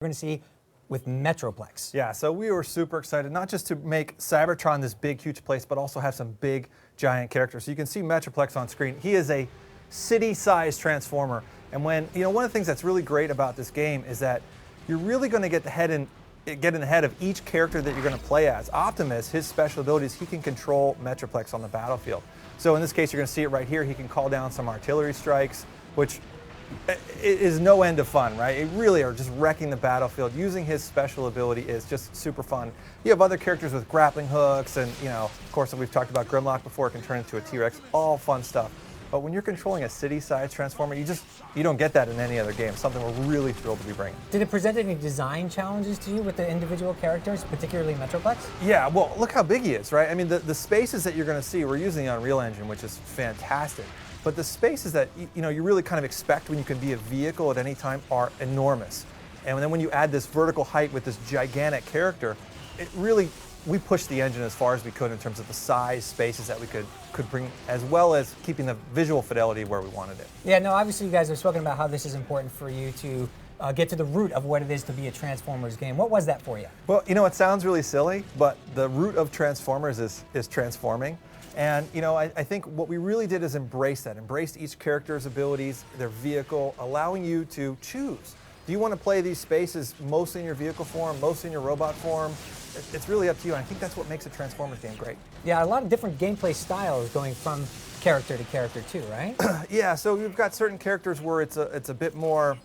we're going to see with Metroplex. Yeah, so we were super excited, not just to make Cybertron this big, huge place, but also have some big, giant characters. So you can see Metroplex on screen. He is a city-sized transformer. And when, one of the things that's really great about this game is that you're really going to get in the head of each character that you're going to play as. Optimus, his special ability is he can control Metroplex on the battlefield. So in this case, you're going to see it right here. He can call down some artillery strikes, which is no end of fun, right? It really are just wrecking the battlefield. Using his special ability is just super fun. You have other characters with grappling hooks, and of course, we've talked about Grimlock before. It can turn into a T-Rex. All fun stuff. But when you're controlling a city-sized transformer, you don't get that in any other game. Something we're really thrilled to be bringing. Did it present any design challenges to you with the individual characters, particularly Metroplex? Yeah, well, look how big he is, right? I mean, the spaces that you're going to see, we're using the Unreal Engine, which is fantastic. But the spaces that you really kind of expect when you can be a vehicle at any time are enormous. And then when you add this vertical height with this gigantic character, we pushed the engine as far as we could in terms of the size spaces that we could bring, as well as keeping the visual fidelity where we wanted it. Yeah, no, obviously you guys have spoken about how this is important for you to get to the root of what it is to be a Transformers game. What was that for you? Well, it sounds really silly, but the root of Transformers is transforming. And I think what we really did is embrace each character's abilities, their vehicle, allowing you to choose. Do you want to play these spaces mostly in your vehicle form, mostly in your robot form? It's really up to you, and I think that's what makes a Transformers game great. Yeah, a lot of different gameplay styles going from character to character too, right? Yeah, so you've got certain characters where it's a bit more,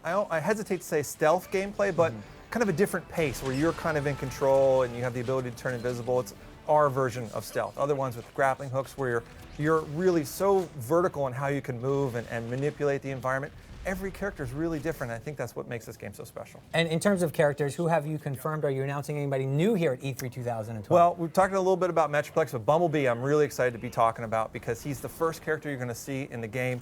I hesitate to say stealth gameplay, but kind of a different pace where you're kind of in control and you have the ability to turn invisible. It's our version of stealth. Other ones with grappling hooks where you're really so vertical in how you can move and manipulate the environment. Every character is really different. I think that's what makes this game so special. And in terms of characters, who have you confirmed? Are you announcing anybody new here at E3 2012? Well, we've talked a little bit about Metroplex, but Bumblebee I'm really excited to be talking about because he's the first character you're going to see in the game.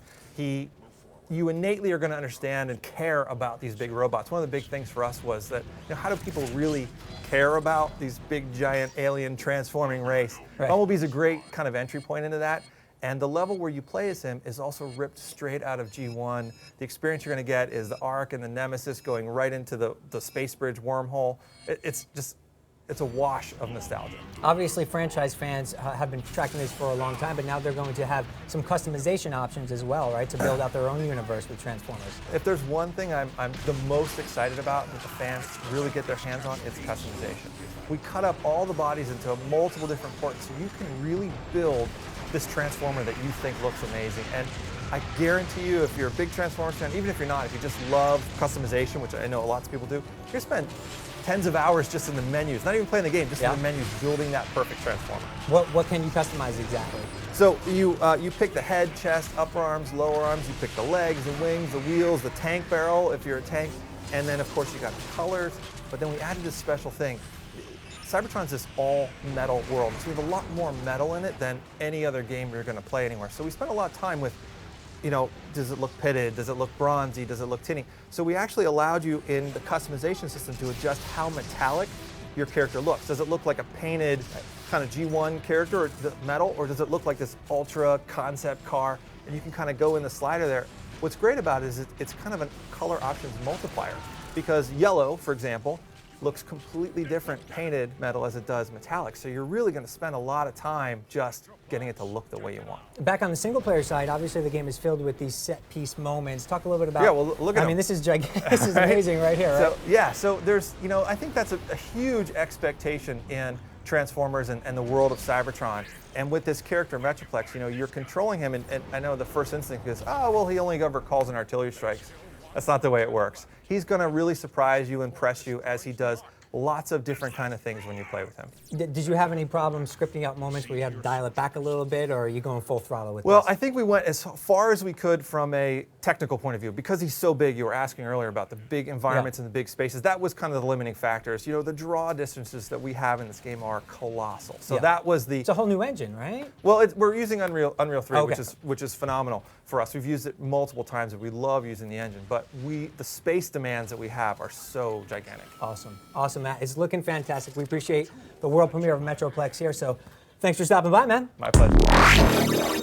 You innately are going to understand and care about these big robots. One of the big things for us was that, how do people really care about these big, giant, alien transforming race? Right. Bumblebee's a great kind of entry point into that. And the level where you play as him is also ripped straight out of G1. The experience you're going to get is the Ark and the Nemesis going right into the Space Bridge wormhole. It's a wash of nostalgia. Obviously, franchise fans have been tracking this for a long time, but now they're going to have some customization options as well, right, to build out their own universe with Transformers. If there's one thing I'm the most excited about that the fans really get their hands on, it's customization. We cut up all the bodies into multiple different ports, so you can really build this Transformer that you think looks amazing. And I guarantee you, if you're a big Transformers fan, even if you're not, if you just love customization, which I know lots of people do, you're going to spend tens of hours just in the menus, not even playing the game, just in the menus, building that perfect Transformer. What can you customize exactly? So you pick the head, chest, upper arms, lower arms, you pick the legs, the wings, the wheels, the tank barrel if you're a tank, and then of course you got the colors, but then we added this special thing. Cybertron's this all-metal world, so we have a lot more metal in it than any other game you're going to play anywhere. So we spent a lot of time with, does it look pitted? Does it look bronzy? Does it look tinny? So we actually allowed you in the customization system to adjust how metallic your character looks. Does it look like a painted kind of G1 character, or the metal, or does it look like this ultra concept car? And you can kind of go in the slider there. What's great about it is it's kind of a color options multiplier, because yellow, for example, looks completely different painted metal as it does metallic. So you're really going to spend a lot of time just getting it to look the way you want. Back on the single player side, obviously the game is filled with these set piece moments. Talk a little bit about. Yeah, well, look at. I mean, this is gigantic. This is amazing right here. Right? So yeah, so there's, I think that's a huge expectation in Transformers and the world of Cybertron. And with this character Metroplex, you're controlling him, and I know the first instinct is, oh well, he only ever calls in artillery strikes. That's not the way it works. He's going to really surprise you, impress you, as he does lots of different kind of things when you play with him. Did you have any problems scripting out moments where you had to dial it back a little bit, or are you going full throttle with this? Well, I think we went as far as we could from a technical point of view. Because he's so big, you were asking earlier about the big environments and the big spaces. That was kind of the limiting factors. The draw distances that we have in this game are colossal. So that was the... It's a whole new engine, right? Well, we're using Unreal 3, which is phenomenal for us. We've used it multiple times, and we love using the engine. But the space demands that we have are so gigantic. Awesome. Awesome, Matt. It's looking fantastic. We appreciate the world premiere of Metroplex here, so thanks for stopping by, man. My pleasure.